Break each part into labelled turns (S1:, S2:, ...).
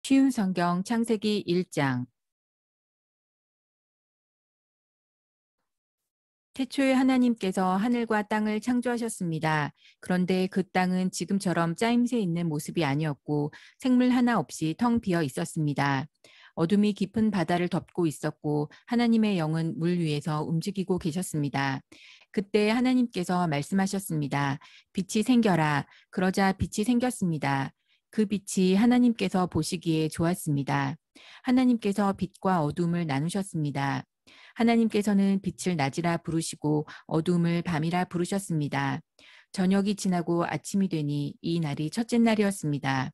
S1: 쉬운 성경 창세기 1장. 태초에 하나님께서 하늘과 땅을 창조하셨습니다. 그런데 그 땅은 지금처럼 짜임새 있는 모습이 아니었고 생물 하나 없이 텅 비어 있었습니다. 어둠이 깊은 바다를 덮고 있었고 하나님의 영은 물 위에서 움직이고 계셨습니다. 그때 하나님께서 말씀하셨습니다. 빛이 생겨라. 그러자 빛이 생겼습니다. 그 빛이 하나님께서 보시기에 좋았습니다. 하나님께서 빛과 어둠을 나누셨습니다. 하나님께서는 빛을 낮이라 부르시고 어둠을 밤이라 부르셨습니다. 저녁이 지나고 아침이 되니 이 날이 첫째 날이었습니다.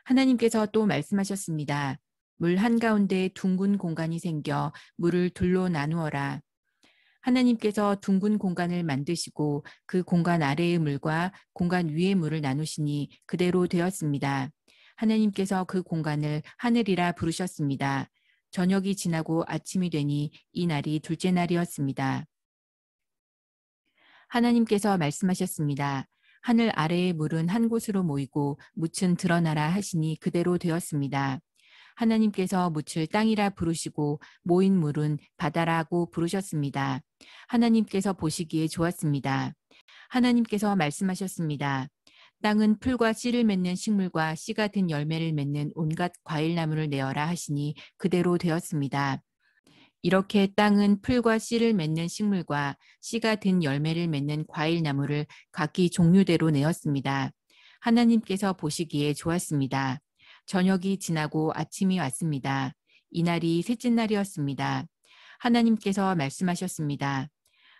S1: 하나님께서 또 말씀하셨습니다. 물 한가운데 둥근 공간이 생겨 물을 둘로 나누어라. 하나님께서 둥근 공간을 만드시고 그 공간 아래의 물과 공간 위의 물을 나누시니 그대로 되었습니다. 하나님께서 그 공간을 하늘이라 부르셨습니다. 저녁이 지나고 아침이 되니 이 날이 둘째 날이었습니다. 하나님께서 말씀하셨습니다. 하늘 아래의 물은 한 곳으로 모이고 묻은 드러나라 하시니 그대로 되었습니다. 하나님께서 묻을 땅이라 부르시고 모인 물은 바다라고 부르셨습니다. 하나님께서 보시기에 좋았습니다. 하나님께서 말씀하셨습니다. 땅은 풀과 씨를 맺는 식물과 씨 같은 열매를 맺는 온갖 과일나무를 내어라 하시니 그대로 되었습니다. 이렇게 땅은 풀과 씨를 맺는 식물과 씨가 든 열매를 맺는 과일나무를 각기 종류대로 내었습니다. 하나님께서 보시기에 좋았습니다. 저녁이 지나고 아침이 왔습니다. 이날이 셋째 날이었습니다. 하나님께서 말씀하셨습니다.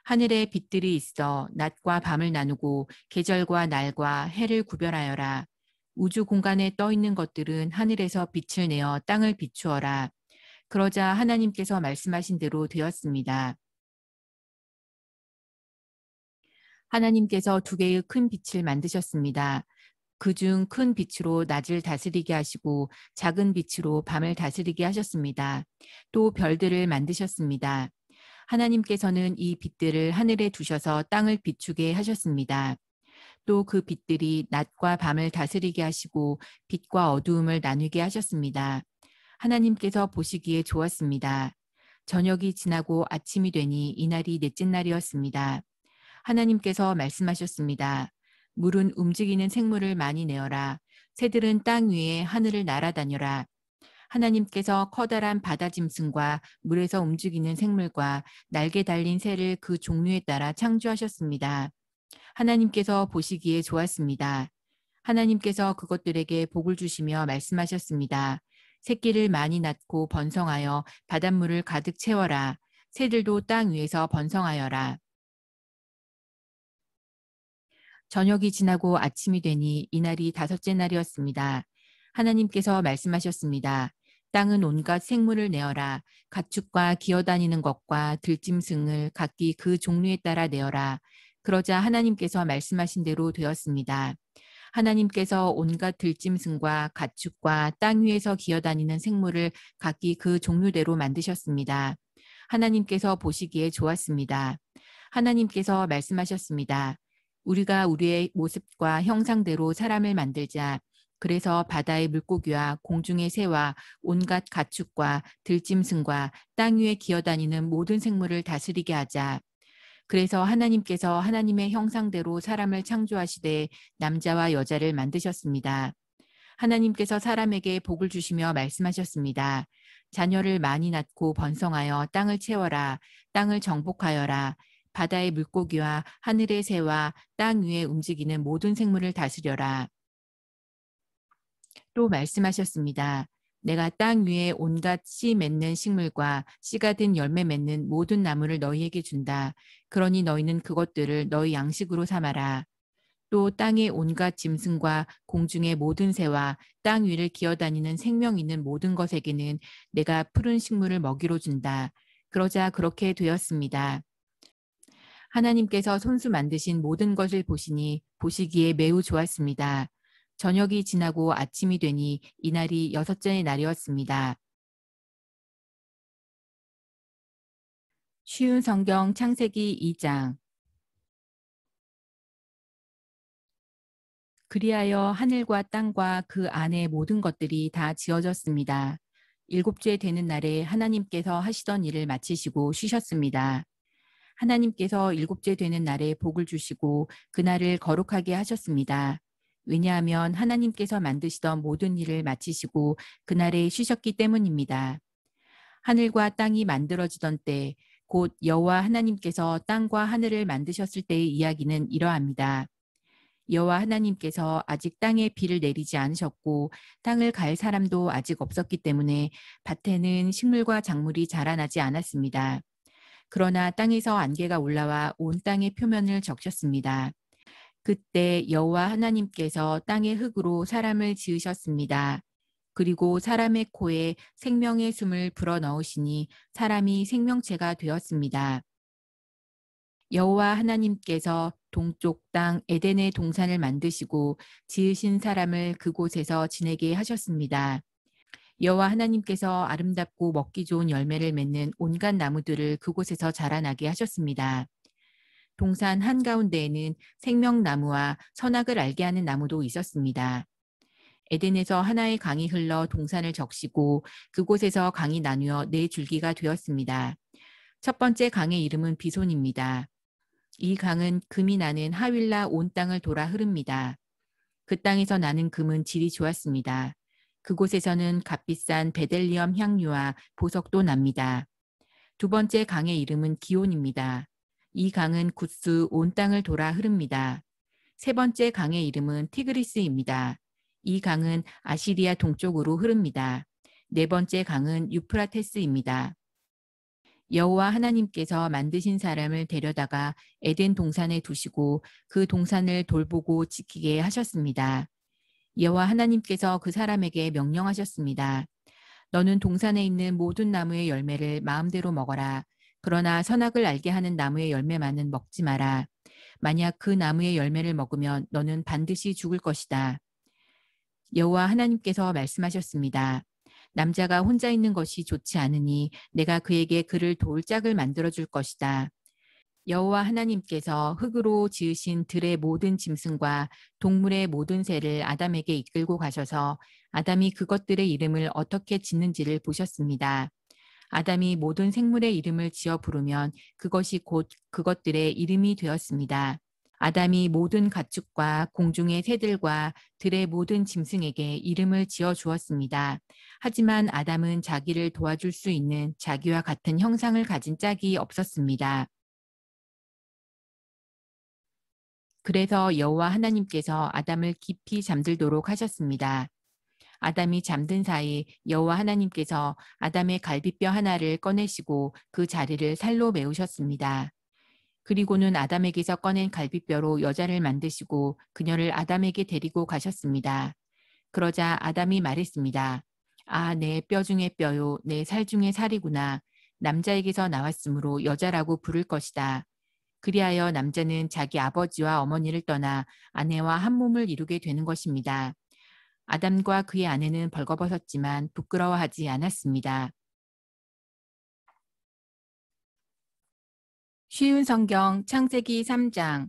S1: 하늘에 빛들이 있어 낮과 밤을 나누고 계절과 날과 해를 구별하여라. 우주 공간에 떠 있는 것들은 하늘에서 빛을 내어 땅을 비추어라. 그러자 하나님께서 말씀하신 대로 되었습니다. 하나님께서 두 개의 큰 빛을 만드셨습니다. 그중 큰 빛으로 낮을 다스리게 하시고 작은 빛으로 밤을 다스리게 하셨습니다. 또 별들을 만드셨습니다. 하나님께서는 이 빛들을 하늘에 두셔서 땅을 비추게 하셨습니다. 또 그 빛들이 낮과 밤을 다스리게 하시고 빛과 어두움을 나누게 하셨습니다. 하나님께서 보시기에 좋았습니다. 저녁이 지나고 아침이 되니 이날이 넷째 날이었습니다. 하나님께서 말씀하셨습니다. 물은 움직이는 생물을 많이 내어라. 새들은 땅 위에 하늘을 날아다녀라. 하나님께서 커다란 바다 짐승과 물에서 움직이는 생물과 날개 달린 새를 그 종류에 따라 창조하셨습니다. 하나님께서 보시기에 좋았습니다. 하나님께서 그것들에게 복을 주시며 말씀하셨습니다. 새끼를 많이 낳고 번성하여 바닷물을 가득 채워라. 새들도 땅 위에서 번성하여라. 저녁이 지나고 아침이 되니 이날이 다섯째 날이었습니다. 하나님께서 말씀하셨습니다. 땅은 온갖 생물을 내어라. 가축과 기어다니는 것과 들짐승을 각기 그 종류에 따라 내어라. 그러자 하나님께서 말씀하신 대로 되었습니다. 하나님께서 온갖 들짐승과 가축과 땅 위에서 기어다니는 생물을 각기 그 종류대로 만드셨습니다. 하나님께서 보시기에 좋았습니다. 하나님께서 말씀하셨습니다. 우리가 우리의 모습과 형상대로 사람을 만들자. 그래서 바다의 물고기와 공중의 새와 온갖 가축과 들짐승과 땅 위에 기어다니는 모든 생물을 다스리게 하자. 그래서 하나님께서 하나님의 형상대로 사람을 창조하시되 남자와 여자를 만드셨습니다. 하나님께서 사람에게 복을 주시며 말씀하셨습니다. 자녀를 많이 낳고 번성하여 땅을 채워라. 땅을 정복하여라. 바다의 물고기와 하늘의 새와 땅 위에 움직이는 모든 생물을 다스려라. 또 말씀하셨습니다. 내가 땅 위에 온갖 씨 맺는 식물과 씨가 든 열매 맺는 모든 나무를 너희에게 준다. 그러니 너희는 그것들을 너희 양식으로 삼아라. 또 땅의 온갖 짐승과 공중의 모든 새와 땅 위를 기어다니는 생명 있는 모든 것에게는 내가 푸른 식물을 먹이로 준다. 그러자 그렇게 되었습니다. 하나님께서 손수 만드신 모든 것을 보시니 보시기에 매우 좋았습니다. 저녁이 지나고 아침이 되니 이날이 여섯째 날이었습니다. 쉬운 성경 창세기 2장. 그리하여 하늘과 땅과 그 안의 모든 것들이 다 지어졌습니다. 일곱째 되는 날에 하나님께서 하시던 일을 마치시고 쉬셨습니다. 하나님께서 일곱째 되는 날에 복을 주시고 그날을 거룩하게 하셨습니다. 왜냐하면 하나님께서 만드시던 모든 일을 마치시고 그날에 쉬셨기 때문입니다. 하늘과 땅이 만들어지던 때, 곧 여호와 하나님께서 땅과 하늘을 만드셨을 때의 이야기는 이러합니다. 여호와 하나님께서 아직 땅에 비를 내리지 않으셨고 땅을 갈 사람도 아직 없었기 때문에 밭에는 식물과 작물이 자라나지 않았습니다. 그러나 땅에서 안개가 올라와 온 땅의 표면을 적셨습니다. 그때 여호와 하나님께서 땅의 흙으로 사람을 지으셨습니다. 그리고 사람의 코에 생명의 숨을 불어넣으시니 사람이 생명체가 되었습니다. 여호와 하나님께서 동쪽 땅 에덴의 동산을 만드시고 지으신 사람을 그곳에서 지내게 하셨습니다. 여호와 하나님께서 아름답고 먹기 좋은 열매를 맺는 온갖 나무들을 그곳에서 자라나게 하셨습니다. 동산 한가운데에는 생명나무와 선악을 알게 하는 나무도 있었습니다. 에덴에서 하나의 강이 흘러 동산을 적시고 그곳에서 강이 나누어 네 줄기가 되었습니다. 첫 번째 강의 이름은 비손입니다. 이 강은 금이 나는 하윌라 온 땅을 돌아 흐릅니다. 그 땅에서 나는 금은 질이 좋았습니다. 그곳에서는 값비싼 베델리엄 향유와 보석도 납니다. 두 번째 강의 이름은 기온입니다. 이 강은 굿수 온 땅을 돌아 흐릅니다. 세 번째 강의 이름은 티그리스입니다. 이 강은 아시리아 동쪽으로 흐릅니다. 네 번째 강은 유프라테스입니다. 여호와 하나님께서 만드신 사람을 데려다가 에덴 동산에 두시고 그 동산을 돌보고 지키게 하셨습니다. 여호와 하나님께서 그 사람에게 명령하셨습니다. 너는 동산에 있는 모든 나무의 열매를 마음대로 먹어라. 그러나 선악을 알게 하는 나무의 열매만은 먹지 마라. 만약 그 나무의 열매를 먹으면 너는 반드시 죽을 것이다. 여호와 하나님께서 말씀하셨습니다. 남자가 혼자 있는 것이 좋지 않으니 내가 그에게 그를 도울 짝을 만들어 줄 것이다. 여호와 하나님께서 흙으로 지으신 들의 모든 짐승과 동물의 모든 새를 아담에게 이끌고 가셔서 아담이 그것들의 이름을 어떻게 짓는지를 보셨습니다. 아담이 모든 생물의 이름을 지어 부르면 그것이 곧 그것들의 이름이 되었습니다. 아담이 모든 가축과 공중의 새들과 들의 모든 짐승에게 이름을 지어 주었습니다. 하지만 아담은 자기를 도와줄 수 있는 자기와 같은 형상을 가진 짝이 없었습니다. 그래서 여호와 하나님께서 아담을 깊이 잠들도록 하셨습니다. 아담이 잠든 사이 여호와 하나님께서 아담의 갈비뼈 하나를 꺼내시고 그 자리를 살로 메우셨습니다. 그리고는 아담에게서 꺼낸 갈비뼈로 여자를 만드시고 그녀를 아담에게 데리고 가셨습니다. 그러자 아담이 말했습니다. 아, 내 뼈 중의 뼈요, 내 살 중의 살이구나. 남자에게서 나왔으므로 여자라고 부를 것이다. 그리하여 남자는 자기 아버지와 어머니를 떠나 아내와 한 몸을 이루게 되는 것입니다. 아담과 그의 아내는 벌거벗었지만 부끄러워하지 않았습니다. 쉬운 성경 창세기 3장.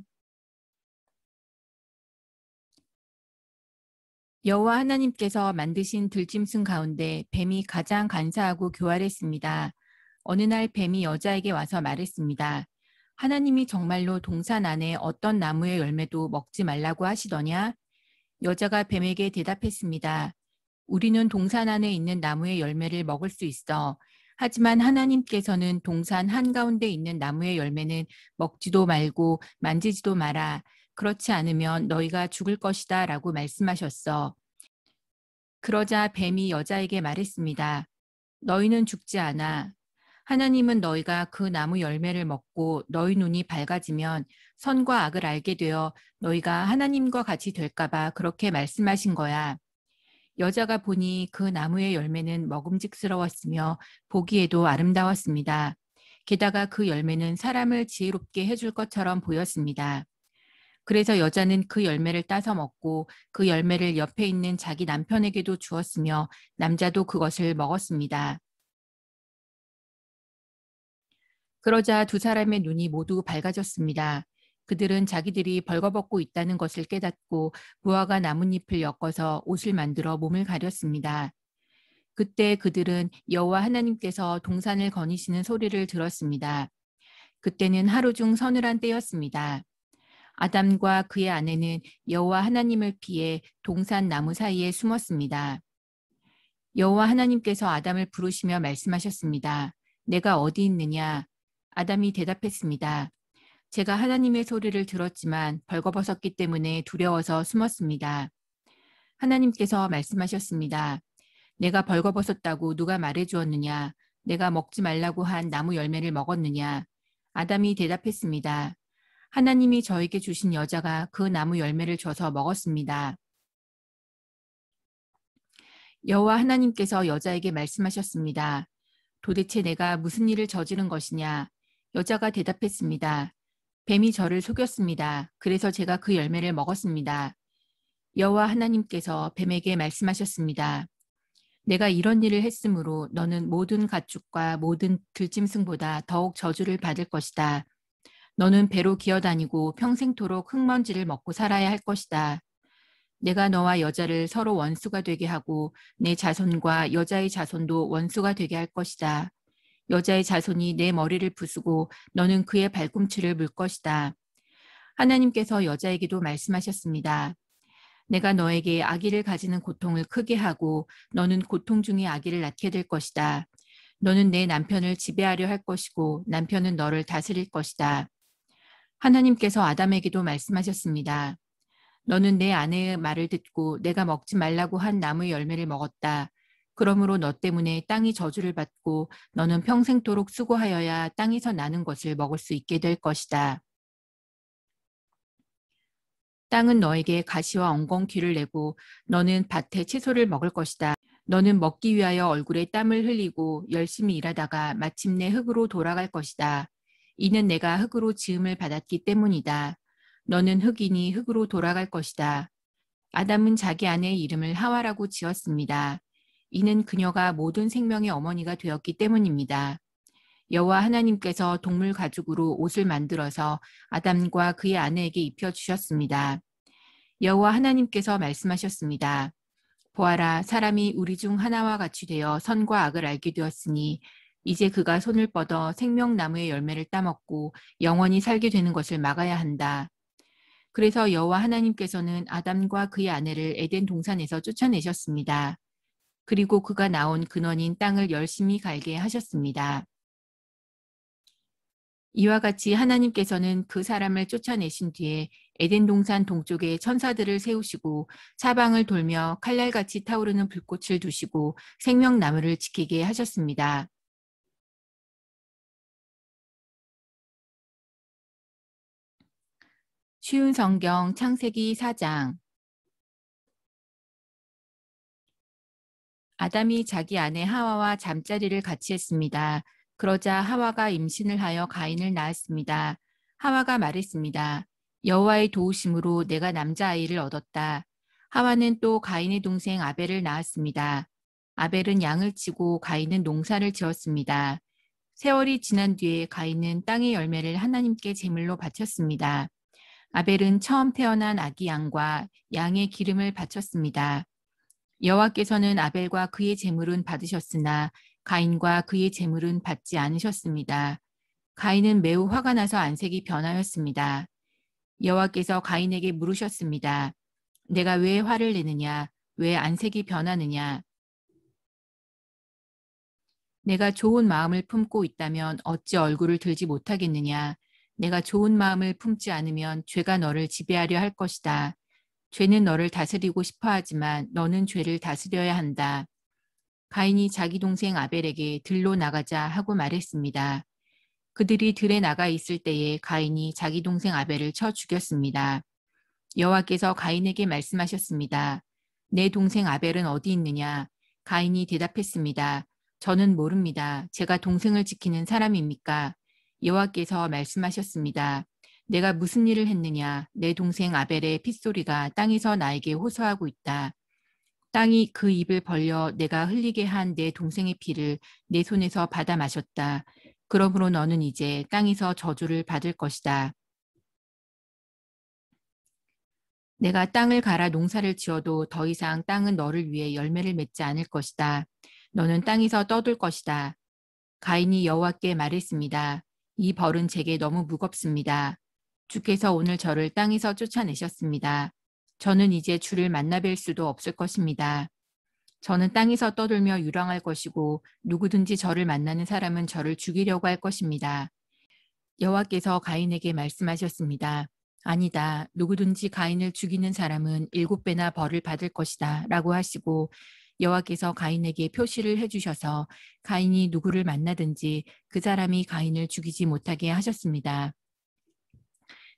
S1: 여호와 하나님께서 만드신 들짐승 가운데 뱀이 가장 간사하고 교활했습니다. 어느 날 뱀이 여자에게 와서 말했습니다. 하나님이 정말로 동산 안에 어떤 나무의 열매도 먹지 말라고 하시더냐? 여자가 뱀에게 대답했습니다. 우리는 동산 안에 있는 나무의 열매를 먹을 수 있어. 하지만 하나님께서는 동산 한가운데 있는 나무의 열매는 먹지도 말고 만지지도 마라. 그렇지 않으면 너희가 죽을 것이다 라고 말씀하셨어. 그러자 뱀이 여자에게 말했습니다. 너희는 죽지 않아. 하나님은 너희가 그 나무 열매를 먹고 너희 눈이 밝아지면 선과 악을 알게 되어 너희가 하나님과 같이 될까봐 그렇게 말씀하신 거야. 여자가 보니 그 나무의 열매는 먹음직스러웠으며 보기에도 아름다웠습니다. 게다가 그 열매는 사람을 지혜롭게 해줄 것처럼 보였습니다. 그래서 여자는 그 열매를 따서 먹고 그 열매를 옆에 있는 자기 남편에게도 주었으며 남자도 그것을 먹었습니다. 그러자 두 사람의 눈이 모두 밝아졌습니다. 그들은 자기들이 벌거벗고 있다는 것을 깨닫고 무화과 나뭇잎을 엮어서 옷을 만들어 몸을 가렸습니다. 그때 그들은 여호와 하나님께서 동산을 거니시는 소리를 들었습니다. 그때는 하루 중 서늘한 때였습니다. 아담과 그의 아내는 여호와 하나님을 피해 동산 나무 사이에 숨었습니다. 여호와 하나님께서 아담을 부르시며 말씀하셨습니다. 내가 어디 있느냐? 아담이 대답했습니다. 제가 하나님의 소리를 들었지만 벌거벗었기 때문에 두려워서 숨었습니다. 하나님께서 말씀하셨습니다. 내가 벌거벗었다고 누가 말해주었느냐? 내가 먹지 말라고 한 나무 열매를 먹었느냐? 아담이 대답했습니다. 하나님이 저에게 주신 여자가 그 나무 열매를 줘서 먹었습니다. 여호와 하나님께서 여자에게 말씀하셨습니다. 도대체 내가 무슨 일을 저지른 것이냐? 여자가 대답했습니다. 뱀이 저를 속였습니다. 그래서 제가 그 열매를 먹었습니다. 여호와 하나님께서 뱀에게 말씀하셨습니다. 내가 이런 일을 했으므로 너는 모든 가축과 모든 들짐승보다 더욱 저주를 받을 것이다. 너는 배로 기어다니고 평생토록 흙먼지를 먹고 살아야 할 것이다. 내가 너와 여자를 서로 원수가 되게 하고 내 자손과 여자의 자손도 원수가 되게 할 것이다. 여자의 자손이 내 머리를 부수고 너는 그의 발꿈치를 물 것이다. 하나님께서 여자에게도 말씀하셨습니다. 내가 너에게 아기를 가지는 고통을 크게 하고 너는 고통 중에 아기를 낳게 될 것이다. 너는 내 남편을 지배하려 할 것이고 남편은 너를 다스릴 것이다. 하나님께서 아담에게도 말씀하셨습니다. 너는 내 아내의 말을 듣고 내가 먹지 말라고 한 나무의 열매를 먹었다. 그러므로 너 때문에 땅이 저주를 받고 너는 평생토록 수고하여야 땅에서 나는 것을 먹을 수 있게 될 것이다. 땅은 너에게 가시와 엉겅퀴를 내고 너는 밭에 채소를 먹을 것이다. 너는 먹기 위하여 얼굴에 땀을 흘리고 열심히 일하다가 마침내 흙으로 돌아갈 것이다. 이는 내가 흙으로 지음을 받았기 때문이다. 너는 흙이니 흙으로 돌아갈 것이다. 아담은 자기 아내의 이름을 하와라고 지었습니다. 이는 그녀가 모든 생명의 어머니가 되었기 때문입니다. 여호와 하나님께서 동물 가죽으로 옷을 만들어서 아담과 그의 아내에게 입혀 주셨습니다. 여호와 하나님께서 말씀하셨습니다. 보아라, 사람이 우리 중 하나와 같이 되어 선과 악을 알게 되었으니 이제 그가 손을 뻗어 생명나무의 열매를 따먹고 영원히 살게 되는 것을 막아야 한다. 그래서 여호와 하나님께서는 아담과 그의 아내를 에덴 동산에서 쫓아내셨습니다. 그리고 그가 나온 근원인 땅을 열심히 갈게 하셨습니다. 이와 같이 하나님께서는 그 사람을 쫓아내신 뒤에 에덴 동산 동쪽에 천사들을 세우시고 사방을 돌며 칼날같이 타오르는 불꽃을 두시고 생명나무를 지키게 하셨습니다. 쉬운 성경 창세기 4장. 아담이 자기 아내 하와와 잠자리를 같이 했습니다. 그러자 하와가 임신을 하여 가인을 낳았습니다. 하와가 말했습니다. 여호와의 도우심으로 내가 남자아이를 얻었다. 하와는 또 가인의 동생 아벨을 낳았습니다. 아벨은 양을 치고 가인은 농사를 지었습니다. 세월이 지난 뒤에 가인은 땅의 열매를 하나님께 제물로 바쳤습니다. 아벨은 처음 태어난 아기 양과 양의 기름을 바쳤습니다. 여호와께서는 아벨과 그의 제물은 받으셨으나 가인과 그의 제물은 받지 않으셨습니다. 가인은 매우 화가 나서 안색이 변하였습니다. 여호와께서 가인에게 물으셨습니다. 내가 왜 화를 내느냐? 왜 안색이 변하느냐? 내가 좋은 마음을 품고 있다면 어찌 얼굴을 들지 못하겠느냐? 내가 좋은 마음을 품지 않으면 죄가 너를 지배하려 할 것이다. 죄는 너를 다스리고 싶어 하지만 너는 죄를 다스려야 한다. 가인이 자기 동생 아벨에게 들로 나가자 하고 말했습니다. 그들이 들에 나가 있을 때에 가인이 자기 동생 아벨을 쳐 죽였습니다. 여호와께서 가인에게 말씀하셨습니다. 내 동생 아벨은 어디 있느냐? 가인이 대답했습니다. 저는 모릅니다. 제가 동생을 지키는 사람입니까? 여호와께서 말씀하셨습니다. 내가 무슨 일을 했느냐? 내 동생 아벨의 핏소리가 땅에서 나에게 호소하고 있다. 땅이 그 입을 벌려 내가 흘리게 한 내 동생의 피를 내 손에서 받아 마셨다. 그러므로 너는 이제 땅에서 저주를 받을 것이다. 내가 땅을 갈아 농사를 지어도 더 이상 땅은 너를 위해 열매를 맺지 않을 것이다. 너는 땅에서 떠돌 것이다. 가인이 여호와께 말했습니다. 이 벌은 제게 너무 무겁습니다. 주께서 오늘 저를 땅에서 쫓아내셨습니다. 저는 이제 주를 만나 뵐 수도 없을 것입니다. 저는 땅에서 떠돌며 유랑할 것이고 누구든지 저를 만나는 사람은 저를 죽이려고 할 것입니다. 여호와께서 가인에게 말씀하셨습니다. 아니다. 누구든지 가인을 죽이는 사람은 7배나 벌을 받을 것이다. 라고 하시고 여호와께서 가인에게 표시를 해주셔서 가인이 누구를 만나든지 그 사람이 가인을 죽이지 못하게 하셨습니다.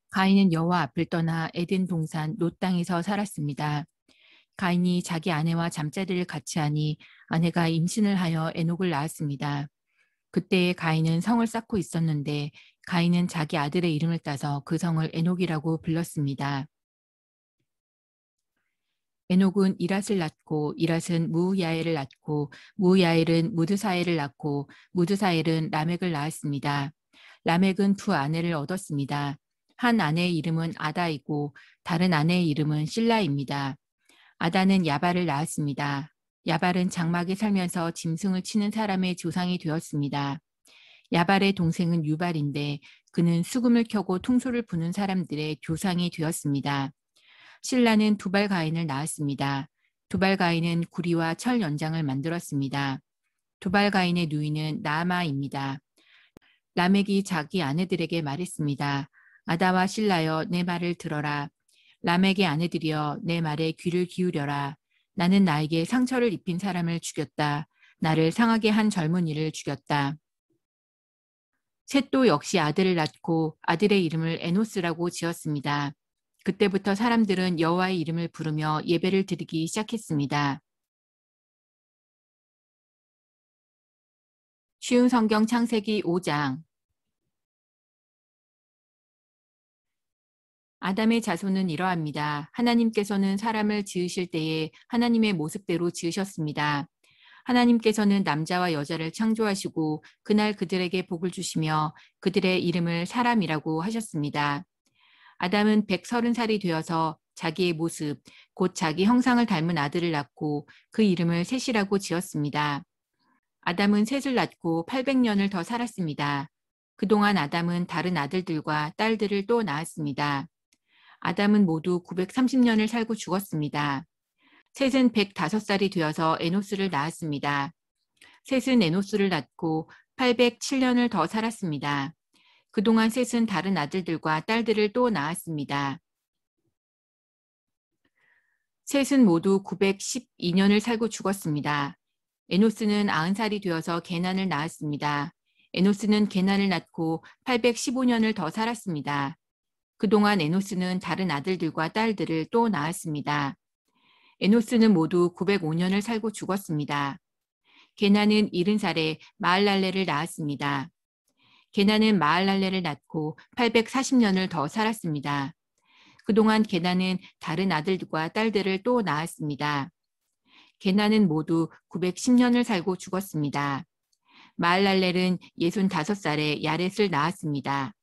S1: 가인은 여호와 앞을 떠나 에덴 동산 롯 땅에서 살았습니다. 가인이 자기 아내와 잠자리를 같이 하니 아내가 임신을 하여 에녹을 낳았습니다. 그때에 가인은 성을 쌓고 있었는데 가인은 자기 아들의 이름을 따서 그 성을 에녹이라고 불렀습니다. 에녹은 이랏을 낳고 이랏은 무우야엘을 낳고 무우야엘은 무드사엘을 낳고 무드사엘은 라멕을 낳았습니다. 라멕은 두 아내를 얻었습니다. 한 아내의 이름은 아다이고 다른 아내의 이름은 실라입니다. 아다는 야발을 낳았습니다. 야발은 장막에 살면서 짐승을 치는 사람의 조상이 되었습니다. 야발의 동생은 유발인데 그는 수금을 켜고 퉁소를 부는 사람들의 조상이 되었습니다. 신라는 두발 가인을 낳았습니다. 두발 가인은 구리와 철 연장을 만들었습니다. 두발 가인의 누이는 나아마입니다. 라멕이 자기 아내들에게 말했습니다. 아다와 신라여 내 말을 들어라. 라멕의 아내들이여 내 말에 귀를 기울여라. 나는 나에게 상처를 입힌 사람을 죽였다. 나를 상하게 한 젊은이를 죽였다. 셋도 역시 아들을 낳고 아들의 이름을 에노스라고 지었습니다. 그때부터 사람들은 여호와의 이름을 부르며 예배를 드리기 시작했습니다. 쉬운 성경 창세기 5장. 아담의 자손은 이러합니다. 하나님께서는 사람을 지으실 때에 하나님의 모습대로 지으셨습니다. 하나님께서는 남자와 여자를 창조하시고 그날 그들에게 복을 주시며 그들의 이름을 사람이라고 하셨습니다. 아담은 130살이 되어서 자기의 모습, 곧 자기 형상을 닮은 아들을 낳고 그 이름을 셋이라고 지었습니다. 아담은 셋을 낳고 800년을 더 살았습니다. 그동안 아담은 다른 아들들과 딸들을 또 낳았습니다. 아담은 모두 930년을 살고 죽었습니다. 셋은 105살이 되어서 에노스를 낳았습니다. 셋은 에노스를 낳고 807년을 더 살았습니다. 그동안 셋은 다른 아들들과 딸들을 또 낳았습니다. 셋은 모두 912년을 살고 죽었습니다. 에노스는 90살이 되어서 게난을 낳았습니다. 에노스는 게난을 낳고 815년을 더 살았습니다. 그동안 에노스는 다른 아들들과 딸들을 또 낳았습니다. 에노스는 모두 905년을 살고 죽었습니다. 게난은 70살에 마할랄레를 낳았습니다. 게난은 마할랄레를 낳고 840년을 더 살았습니다. 그동안 게난은 다른 아들과 딸들을 또 낳았습니다. 게난은 모두 910년을 살고 죽었습니다. 마할랄렐은 65살에 야렛을 낳았습니다.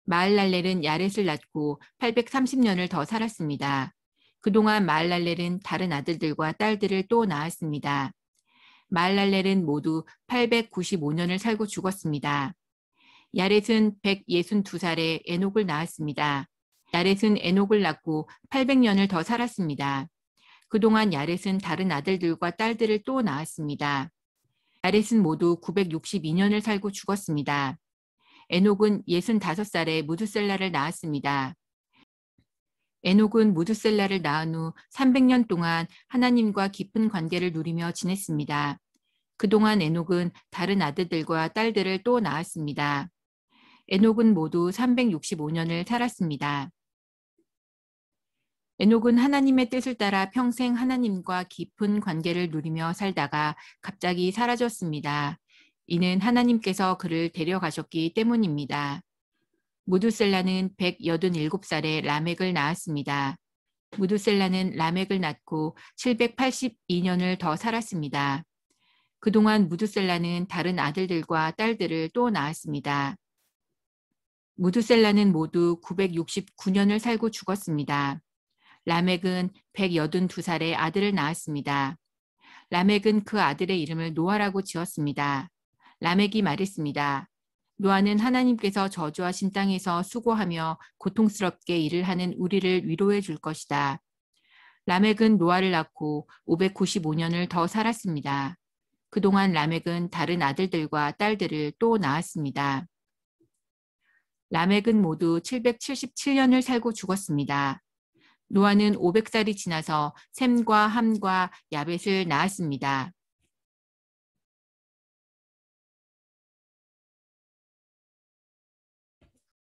S1: 마할랄렐은 야렛을 낳고 830년을 더 살았습니다. 그동안 마할랄렐은 다른 아들들과 딸들을 또 낳았습니다. 마할랄렐은 모두 895년을 살고 죽었습니다. 야렛은 162살에 에녹을 낳았습니다. 야렛은 에녹을 낳고 800년을 더 살았습니다. 그동안 야렛은 다른 아들들과 딸들을 또 낳았습니다. 야렛은 모두 962년을 살고 죽었습니다. 에녹은 65살에 무드셀라를 낳았습니다. 에녹은 무드셀라를 낳은 후 300년 동안 하나님과 깊은 관계를 누리며 지냈습니다. 그동안 에녹은 다른 아들들과 딸들을 또 낳았습니다. 에녹은 모두 365년을 살았습니다. 에녹은 하나님의 뜻을 따라 평생 하나님과 깊은 관계를 누리며 살다가 갑자기 사라졌습니다. 이는 하나님께서 그를 데려가셨기 때문입니다. 무두셀라는 187살에 라멕을 낳았습니다. 무두셀라는 라멕을 낳고 782년을 더 살았습니다. 그동안 무두셀라는 다른 아들들과 딸들을 또 낳았습니다. 무드셀라는 모두 969년을 살고 죽었습니다. 라멕은 182살에 아들을 낳았습니다. 라멕은 그 아들의 이름을 노아라고 지었습니다. 라멕이 말했습니다. 노아는 하나님께서 저주하신 땅에서 수고하며 고통스럽게 일을 하는 우리를 위로해 줄 것이다. 라멕은 노아를 낳고 595년을 더 살았습니다. 그동안 라멕은 다른 아들들과 딸들을 또 낳았습니다. 라멕은 모두 777년을 살고 죽었습니다. 노아는 500살이 지나서 셈과 함과 야벳을 낳았습니다.